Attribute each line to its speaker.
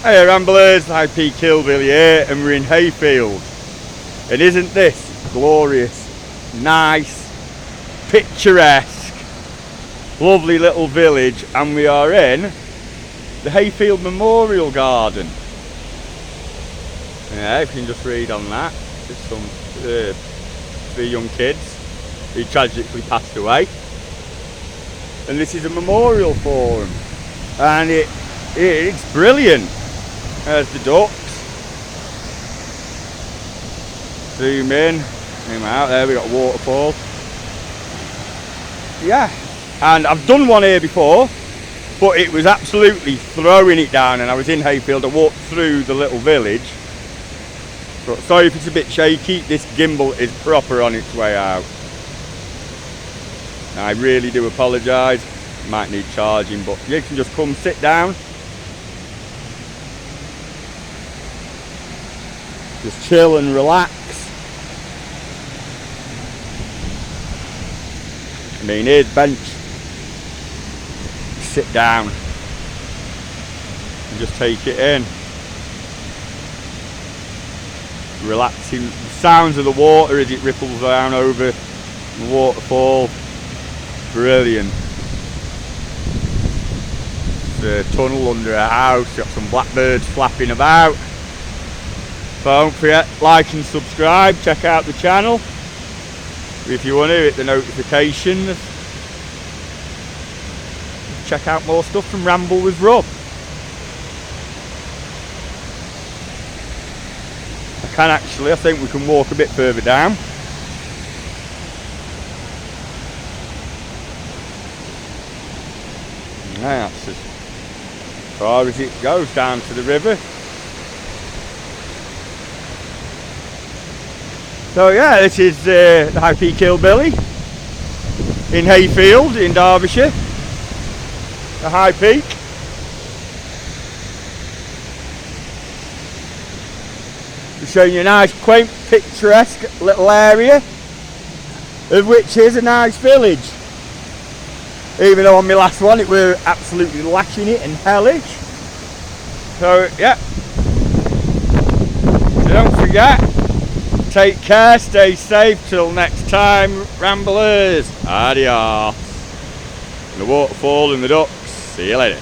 Speaker 1: Hey Ramblers, IP Killbilly here, and we're in Hayfield. And isn't this glorious, nice, picturesque, lovely little village? And we are in the Hayfield Memorial Garden. Yeah, if you can just read on that, there's some 3 young kids who tragically passed away. And this is a memorial for them. And it's brilliant. There's the ducks. Zoom in, zoom out. There we got a waterfall. Yeah, and I've done one here before, but it was absolutely throwing it down. And I was in Hayfield. I walked through the little village. But sorry if it's a bit shaky. This gimbal is proper on its way out. I really do apologise. Might need charging, but you can just come sit down. Just chill and relax. I mean, here's bench. Sit down and just take it in. Relaxing. The sounds of the water as it ripples down over the waterfall. Brilliant. There's a tunnel under a house. Got some blackbirds flapping about. So don't forget, like and subscribe, check out the channel. If you want to hit the notifications, check out more stuff from Ramble with Rob. I think we can walk a bit further down. That's as far as it goes down to the river. So yeah, this is the IP Killbilly in Hayfield in Derbyshire, the High Peak. We're showing you a nice, quaint, picturesque little area, of which is a nice village. Even though on my last one it were absolutely lashing it and hellish. So yeah, so don't forget. Take care, stay safe, till next time, Ramblers. Adios. And the waterfall and the ducks. See you later.